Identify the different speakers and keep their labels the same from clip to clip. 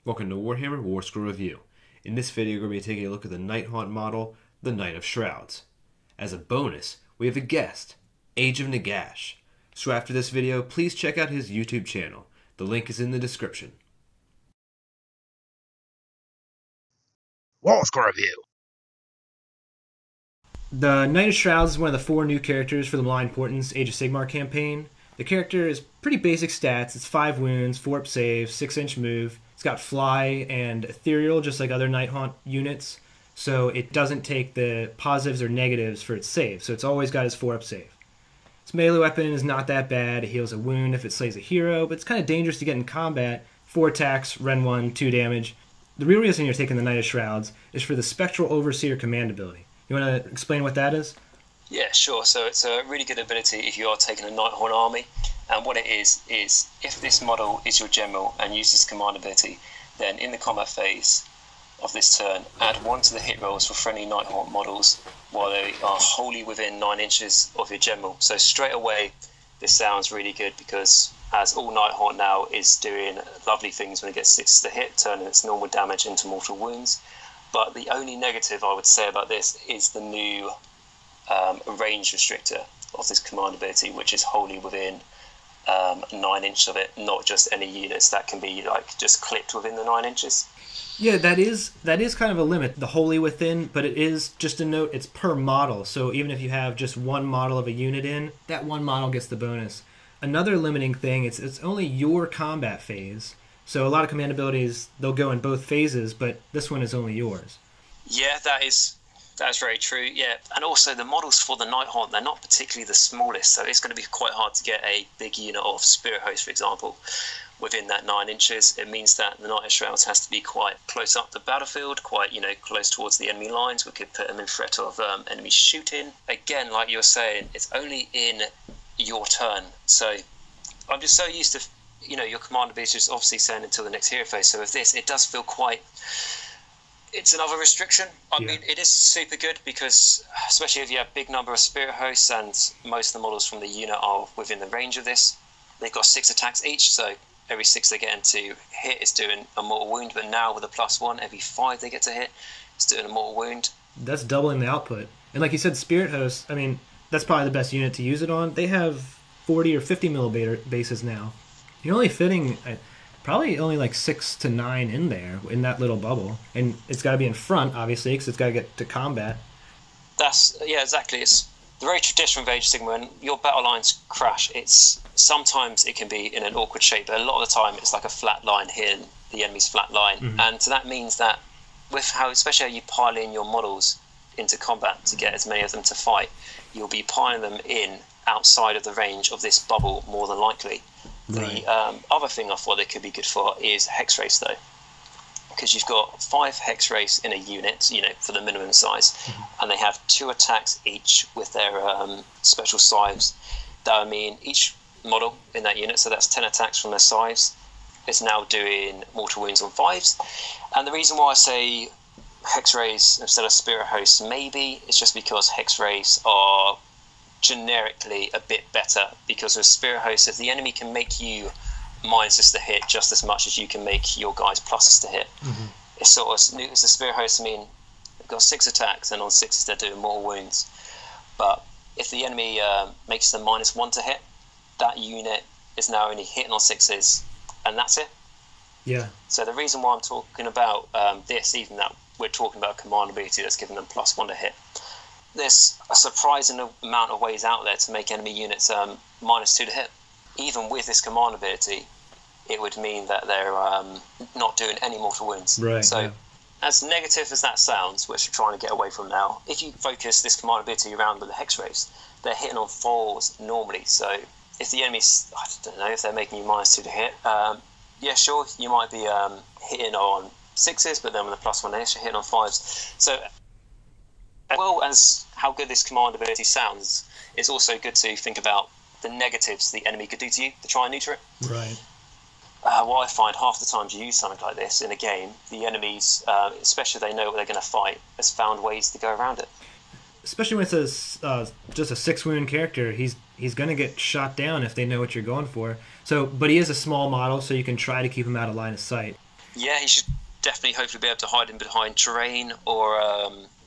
Speaker 1: Welcome to Warhammer Warscroll Review. In this video, we're going to be taking a look at the Nighthaunt model, the Knight of Shrouds. As a bonus, we have a guest, Age of Nagash. So after this video, please check out his YouTube channel. The link is in the description.
Speaker 2: Warscroll Review.
Speaker 3: The Knight of Shrouds is one of the 4 new characters for the Malign Portents Age of Sigmar campaign. The character is pretty basic stats. It's 5 wounds, 4 up save, 6-inch move. It's got fly and ethereal, just like other Nighthaunt units. So it doesn't take the positives or negatives for its save. So it's always got its 4 up save. Its melee weapon is not that bad. It heals a wound if it slays a hero, but it's kind of dangerous to get in combat. 4 attacks, Ren 1, 2 damage. The real reason you're taking the Knight of Shrouds is for the Spectral Overseer command ability. You want to explain what that is?
Speaker 4: Yeah, sure. So it's a really good ability if you are taking a Nighthaunt army. And what it is if this model is your general and uses command ability, then in the combat phase of this turn, add 1 to the hit rolls for friendly Nighthaunt models while they are wholly within 9 inches of your general. So straight away, this sounds really good because as all Nighthaunt now is doing lovely things when it gets 6 to hit, turning its normal damage into mortal wounds. But the only negative I would say about this is the new range restrictor of this command ability, which is wholly within 9 inches of it, not just any units that can be like just clipped within the 9 inches.
Speaker 3: Yeah, that is kind of a limit, the wholly within, but it is, just a note, it's per model. So even if you have just one model of a unit in, that one model gets the bonus. Another limiting thing, it's only your combat phase. So a lot of command abilities, they'll go in both phases, but this one is only yours.
Speaker 4: Yeah, that's very true, yeah. And also the models for the Nighthaunt, they're not particularly the smallest, so it's going to be quite hard to get a big unit of Spirit Host, for example, within that 9 inches. It means that the Knight of Shrouds has to be quite close up the battlefield, quite, close towards the enemy lines. We could put them in threat of enemy shooting. Again, like you were saying, it's only in your turn. So I'm just so used to, your command ability is obviously saying until the next hero phase. So with this, it does feel quite... It's another restriction. I mean, it is super good because, especially if you have a big number of Spirit Hosts and most of the models from the unit are within the range of this, they've got 6 attacks each, so every 6 they get into hit is doing a mortal wound, but now with a +1, every 5 they get to hit, it's doing a mortal wound.
Speaker 3: That's doubling the output. And like you said, Spirit Hosts, I mean, that's probably the best unit to use it on. They have 40 or 50 millimeter bases now. You're only fitting... probably only like 6 to 9 in there, in that little bubble. And it's got to be in front, obviously, because it's got to get to combat.
Speaker 4: Yeah, exactly. It's the very traditional of Age of Sigmar. When your battle lines crash, sometimes it can be in an awkward shape, but a lot of the time it's like a flat line hitting the enemy's flat line. Mm-hmm. And so that means that with especially how you pile in your models into combat to get as many of them to fight, you'll be piling them in outside of the range of this bubble more than likely. Right. The other thing I thought they could be good for is Hex Race, though, because you've got 5 Hex Race in a unit, for the minimum size, and they have 2 attacks each with their special scythes. That would mean each model in that unit, so that's 10 attacks from their scythes, is now doing mortal wounds on 5s. And the reason why I say Hex Race instead of Spirit Hosts maybe is just because Hex Race are generically a bit better, because with Spirit Hosts, if the enemy can make you minuses to hit just as much as you can make your guys pluses to hit, it's sort of as the Spirit Hosts, they've got 6 attacks and on 6s they're doing more wounds. But if the enemy makes them -1 to hit, that unit is now only hitting on 6s, and that's it.
Speaker 3: Yeah.
Speaker 4: So the reason why I'm talking about this, even that we're talking about a command ability that's giving them +1 to hit, there's a surprising amount of ways out there to make enemy units -2 to hit. Even with this command ability, it would mean that they're not doing any mortal wounds.
Speaker 3: Right.
Speaker 4: So, as negative as that sounds, which we're trying to get away from now, if you focus this command ability around with the Hex Race, they're hitting on 4s normally. So, if the enemy's, I don't know, if they're making you -2 to hit, yeah, sure, you might be hitting on 6s, but then with a +1 they're hitting on 5s. So, as well as how good this command ability sounds, it's also good to think about the negatives the enemy could do to you to try and neuter it.
Speaker 3: Right.
Speaker 4: What I find half the times you use something like this in a game, the enemies, especially if they know what they're going to fight, has found ways to go around it.
Speaker 3: Especially when it's just a 6-wound character, he's going to get shot down if they know what you're going for. So, but he is a small model, so you can try to keep him out of line of sight.
Speaker 4: Yeah, he should definitely hopefully be able to hide in behind terrain, or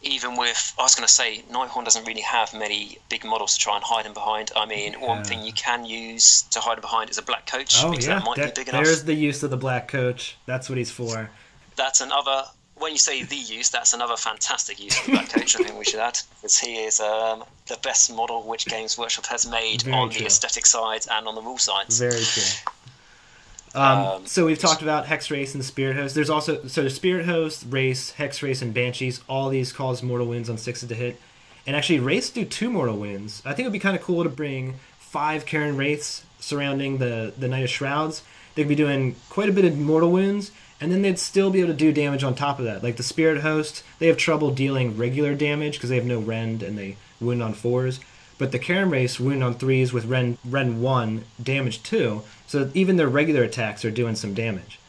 Speaker 4: even with, I was going to say, Nighthorn doesn't really have many big models to try and hide in behind. I mean, one thing you can use to hide in behind is a black coach, because that might be big enough.
Speaker 3: There's the use of the black coach. That's what he's for.
Speaker 4: That's another, when you say the use, that's another fantastic use of the black coach, I think we should add, because he is the best model which Games Workshop has made on the aesthetic side and on the rule sides.
Speaker 3: Very true. So we've talked about Hex Race and the Spirit Host. There's also the Spirit Host, Race, Hex Race, and Banshees. All these cause mortal wounds on 6s to hit, and actually Race do 2 mortal wounds. I think it would be kind of cool to bring 5 Karen Wraiths surrounding the Knight of Shrouds. They'd be doing quite a bit of mortal wounds, and then they'd still be able to do damage on top of that. Like the Spirit Host, they have trouble dealing regular damage because they have no rend and they wound on 4s. But the Karen Race wound on 3s with rend 1, damage 2. So even their regular attacks are doing some damage.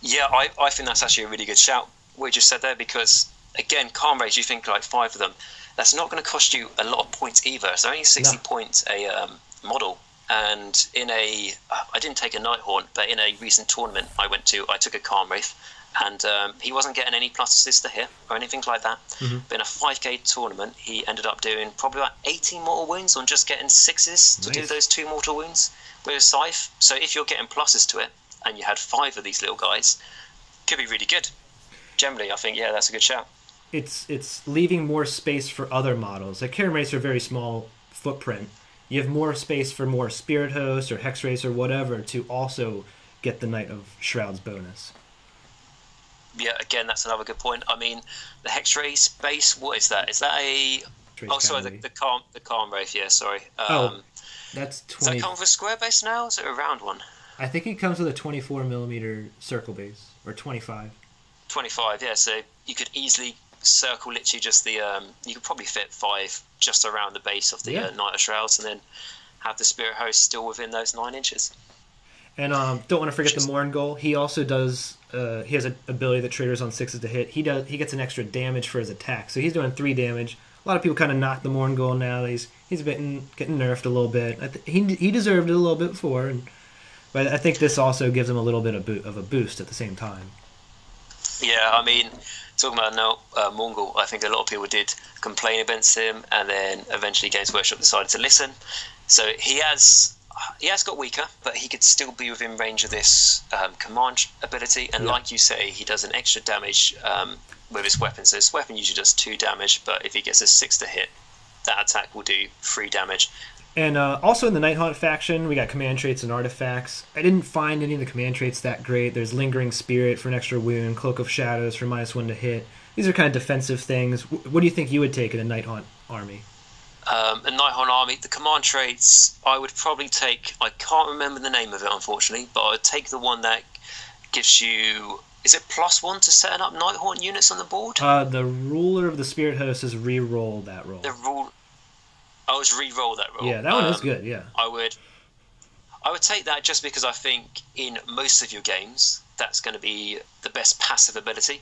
Speaker 4: Yeah, I think that's actually a really good shout, what you just said there, because, again, Calm Race, you think like 5 of them. That's not going to cost you a lot of points either. It's only 60 points a model. And in I didn't take a Nighthorn, but in a recent tournament I went to, I took a Calm Wraith, and he wasn't getting any +6 to hit or anything like that. Mm-hmm. But in a 5k tournament, he ended up doing probably about 18 mortal wounds on just getting 6s to do those 2 mortal wounds with a scythe. So if you're getting pluses to it, and you had 5 of these little guys, could be really good. Generally, I think, yeah, that's a good shout.
Speaker 3: It's leaving more space for other models. Like Karen Race are very small footprint. You have more space for more Spirit Host or Hex Race or whatever to also get the Knight of Shrounds bonus.
Speaker 4: Yeah, again, that's another good point. I mean, the Hex Race base, what is that? Is that a... Oh, sorry, the Calm Wraith, yeah, sorry.
Speaker 3: That's 20...
Speaker 4: Does that come with a square base now, or is it a round one?
Speaker 3: I think it comes with a 24mm circle base, or 25.
Speaker 4: 25, yeah, so you could easily circle literally just the... you could probably fit 5 just around the base of the Knight of Shrouds, and then have the Spirit Host still within those 9 inches. And
Speaker 3: don't want to forget the Mourngul. He also does... he has an ability that triggers on 6s to hit. He gets an extra damage for his attack, so he's doing 3 damage. A lot of people kind of knock the Mourngul now. He's getting nerfed a little bit. He deserved it a little bit before, but I think this also gives him a little bit of a boost at the same time.
Speaker 4: Yeah, I mean, talking about Mourngul, I think a lot of people did complain against him, and then eventually Games Workshop decided to listen. So he has got weaker, but he could still be within range of this command ability, and like you say, he does an extra damage with his weapon. So his weapon usually does 2 damage, but if he gets a 6 to hit, that attack will do 3 damage.
Speaker 3: And also in the Nighthaunt faction, we got command traits and artifacts. I didn't find any of the command traits that great. There's Lingering Spirit for an extra wound, Cloak of Shadows for -1 to hit. These are kind of defensive things. What do you think you would take in a Nighthaunt army?
Speaker 4: A Nighthaunt army, the command traits, I would probably take... I can't remember the name of it, unfortunately, but I would take the one that gives you... Is it +1 to setting up Nighthaunt units on the board?
Speaker 3: The ruler of the Spirit Host is re-roll that roll.
Speaker 4: I was re-roll that roll.
Speaker 3: Yeah, that one is good, yeah.
Speaker 4: I would take that just because I think in most of your games, that's going to be the best passive ability.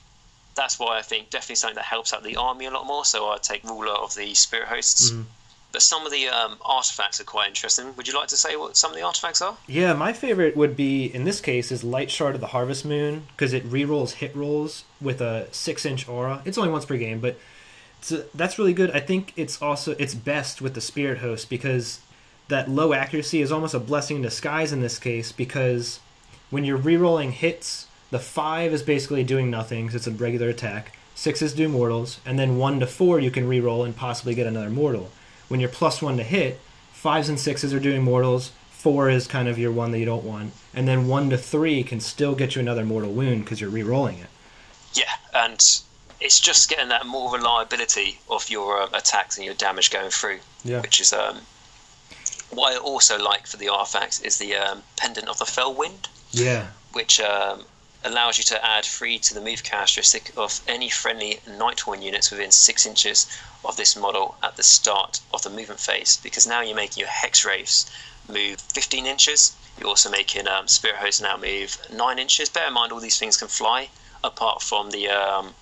Speaker 4: That's why I think definitely something that helps out the army a lot more, so I'd take Ruler of the Spirit Hosts. Mm-hmm. But some of the artifacts are quite interesting. Would you like to say what some of the artifacts are?
Speaker 3: Yeah, my favorite would be, in this case, is Light Shard of the Harvest Moon, because it re-rolls hit rolls with a 6-inch aura. It's only once per game, but that's really good. I think it's best with the Spirit Host, because that low accuracy is almost a blessing in disguise in this case, because when you're re-rolling hits, the 5 is basically doing nothing, because it's a regular attack. 6s do mortals, and then 1 to 4 you can re-roll and possibly get another mortal. When you're +1 to hit, 5s and 6s are doing mortals, 4 is kind of your one that you don't want, and then 1 to 3 can still get you another mortal wound because you're re-rolling it.
Speaker 4: Yeah, and it's just getting that more reliability of your attacks and your damage going through, which is what I also like for the artifacts is the Pendant of the Fell Wind, which allows you to add 3 to the move characteristic of any friendly Nighthorn units within 6 inches of this model at the start of the movement phase, because now you're making your Hex Wraiths move 15 inches. You're also making Spirit Hosts now move 9 inches. Bear in mind, all these things can fly, apart from the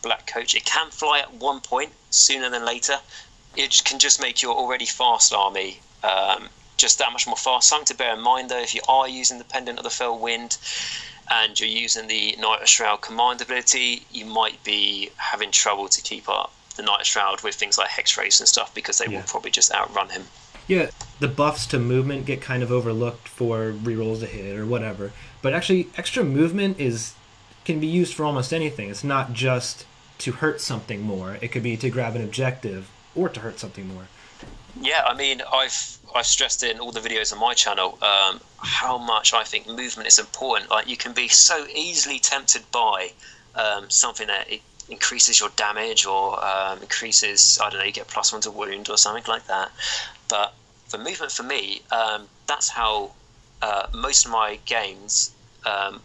Speaker 4: Black Coach. It can fly at one point, sooner than later. It can just make your already fast army just that much more fast. Something to bear in mind, though, if you are using the Pendant of the Fell Wind, and you're using the Knight of Shroud command ability, you might be having trouble to keep up the Knight of Shroud with things like Hex Race and stuff, because they will probably just outrun him.
Speaker 3: Yeah, the buffs to movement get kind of overlooked for rerolls to hit or whatever. But actually, extra movement can be used for almost anything. It's not just to hurt something more. It could be to grab an objective or to hurt something more.
Speaker 4: Yeah, I mean, I've stressed in all the videos on my channel how much I think movement is important. Like, you can be so easily tempted by something that it increases your damage or increases, I don't know, you get +1 to wound or something like that. But for movement, for me, that's how most of my games,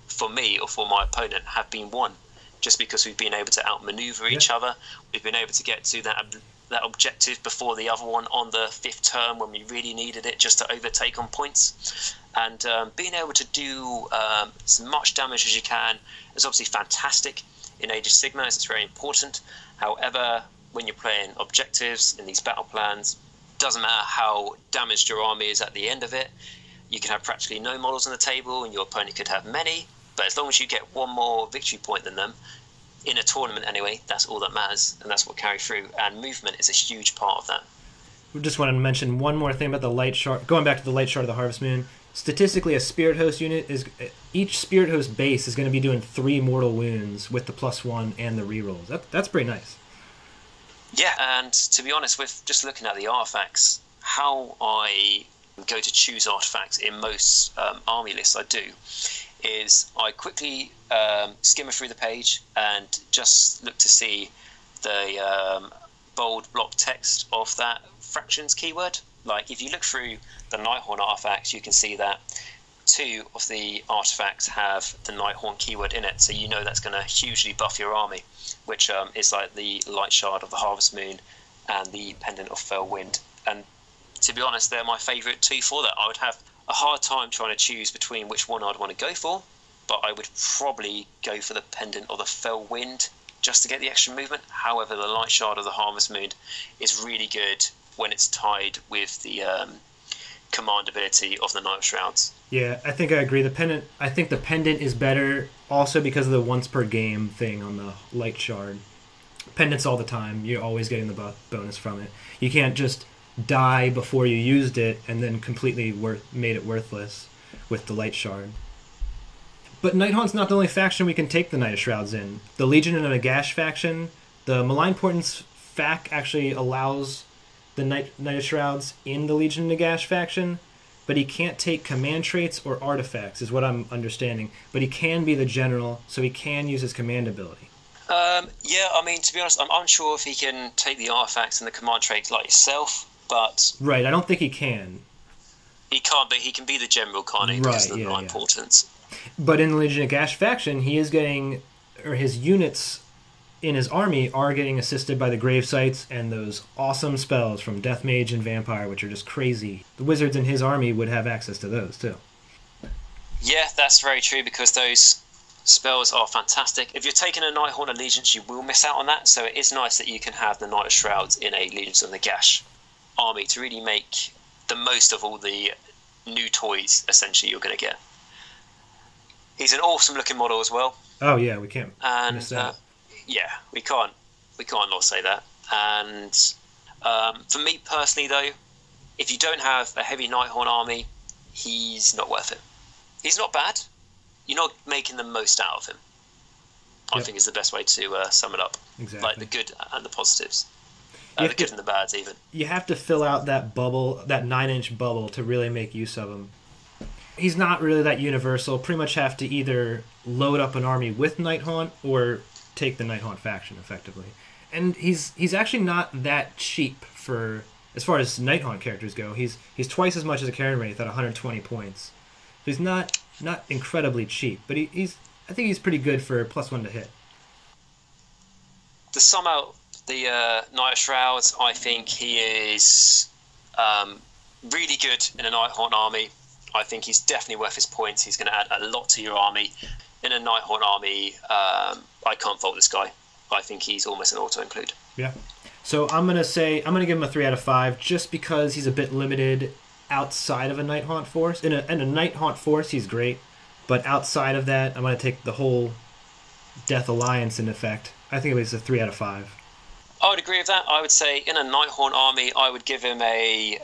Speaker 4: for me or for my opponent, have been won. Just because we've been able to outmaneuver each other, we've been able to get to that objective before the other one on the 5th turn when we really needed it, just to overtake on points. And being able to do as much damage as you can is obviously fantastic in Age of Sigmar. It's very important. However, when you're playing objectives in these battle plans, doesn't matter how damaged your army is at the end of it. You can have practically no models on the table and your opponent could have many, but as long as you get one more victory point than them, in a tournament anyway, that's all that matters, and that's what carries through, and movement is a huge part of that.
Speaker 3: We just wanted to mention one more thing about the Light Shard. Going back to the Light Shard of the Harvest Moon, statistically a Spirit Host unit each Spirit Host base is going to be doing 3 mortal wounds with the +1 and the rerolls. That's pretty nice.
Speaker 4: Yeah, and to be honest, with just looking at the artifacts, how I go to choose artifacts in most army lists I do is I quickly skim through the page and just look to see the bold block text of that fractions keyword. Like, if you look through the Nighthorn artifacts, you can see that 2 of the artifacts have the Nighthorn keyword in it, so you know that's going to hugely buff your army, which is like the Light Shard of the Harvest Moon and the Pendant of Fell Wind. And to be honest, they're my favourite 2 for that. I would have a hard time trying to choose between which one I'd want to go for, but I would probably go for the Pendant of the Fell Wind just to get the extra movement. However, the Light Shard of the Harvest Moon is really good when it's tied with the command ability of the Knight of Shrouds.
Speaker 3: Yeah, I think I agree. I think the Pendant is better also because of the once per game thing on the Light Shard. Pendants all the time. You're always getting the bonus from it. You can't just die before you used it and then completely made it worthless with the Light Shard. But Nighthaunt's not the only faction we can take the Knight of Shrouds in. The Legion of Nagash faction, the Malign Portents fac actually allows the Knight of Shrouds in the Legion of Nagash faction, but he can't take command traits or artifacts, is what I'm understanding. But he can be the general, so he can use his command ability.
Speaker 4: Yeah, I mean, to be honest, I'm unsure if he can take the artifacts and the command traits like yourself, but...
Speaker 3: Right, I don't think he can.
Speaker 4: He can't, but he can be the general, can't he? Because of the Malign Portents.
Speaker 3: But in the Legion of Nagash faction, he is getting... or his units in his army are getting assisted by the grave sites and those awesome spells from Death Mage and Vampire, which are just crazy. The wizards in his army would have access to those, too.
Speaker 4: Yeah, that's very true, because those spells are fantastic. If you're taking a Nighthorn Allegiance, you will miss out on that, so it is nice that you can have the Knight of Shrouds in a Legions of Nagash army to really make the most of all the new toys, essentially, you're going to get. He's an awesome looking model as well.
Speaker 3: Oh, yeah, we can't miss that.
Speaker 4: Yeah, we can't not say that. And for me personally, though, if you don't have a heavy Nighthorn army, he's not worth it. He's not bad. You're not making the most out of him. I think is the best way to sum it up.
Speaker 3: Exactly.
Speaker 4: Like the good and the positives. The good and the bads, even. You
Speaker 3: have to fill out that bubble, that 9-inch bubble, to really make use of him. He's not really that universal. Pretty much have to either load up an army with Nighthaunt or take the Nighthaunt faction, effectively. And he's actually not that cheap for, as far as Nighthaunt characters go. He's twice as much as a Karen Wraith at 120 points. He's not incredibly cheap, but I think he's pretty good for +1 to hit.
Speaker 4: To sum out the Knight of Shrouds, I think he is really good in a Nighthaunt army. I think he's definitely worth his points. He's going to add a lot to your army. In a Nighthaunt army, I can't fault this guy. I think he's almost an auto-include.
Speaker 3: Yeah. So I'm going to give him a 3 out of 5 just because he's a bit limited outside of a Nighthaunt force. In a Nighthaunt force, he's great. But outside of that, I'm going to take the whole Death Alliance in effect. I think it was a 3 out of 5.
Speaker 4: I would agree with that. I would say in a Nighthaunt army, I would give him a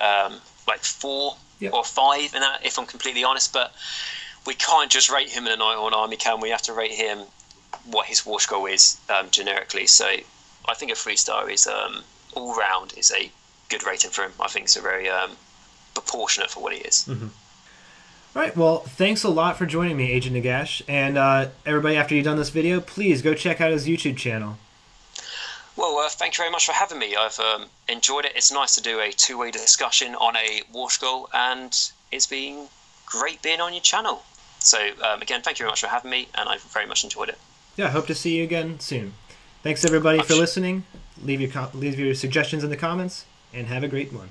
Speaker 4: like 4 or 5 in that, if I'm completely honest. But we can't just rate him in a Nighthaunt army, can we? We have to rate him what his Warscroll is generically. So I think a 3-star is all round is a good rating for him. I think it's a very proportionate for what he is.
Speaker 3: Mm-hmm. All right, well, thanks a lot for joining me, Agent Nagash. And everybody, after you've done this video, please go check out his YouTube channel.
Speaker 4: Well, thank you very much for having me. I've enjoyed it. It's nice to do a two-way discussion on a Warscroll, and it's been great being on your channel. So, again, thank you very much for having me, and I've very much enjoyed it.
Speaker 3: Yeah, I hope to see you again soon. Thanks, everybody, for listening. Leave your suggestions in the comments, and have a great one.